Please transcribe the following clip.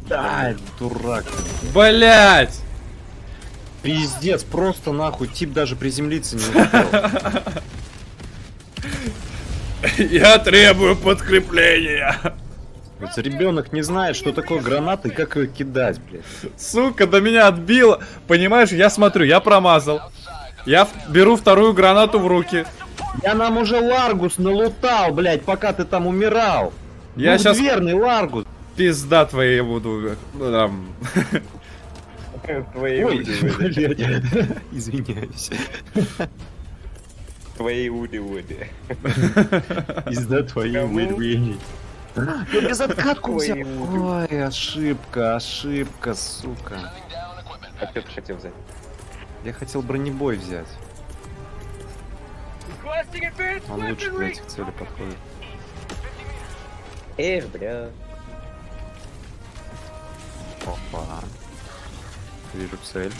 Да, дурак. Блять! Пиздец, просто нахуй, тип даже приземлиться не успел. Я требую подкрепления. Вот ребенок не знает, что такое граната и как ее кидать, блядь. Сука, до меня отбило. Понимаешь, я смотрю, я промазал. Я беру вторую гранату в руки. Я нам уже Ларгус налутал, блядь, пока ты там умирал. Я щас- Верный Ларгус. Пизда твоей буду. Твои Ой, уди-уди. блядь. Извиняюсь. Твои уди-уди. Из-за твоих Кому? выдвижений. Я без откатку взял. Твои Ой, ошибка, ошибка, сука. А что ты хотел взять? Я хотел бронебой взять. Он лучше для этих целей подходит. Эх, бля. Опа. Вижу цель.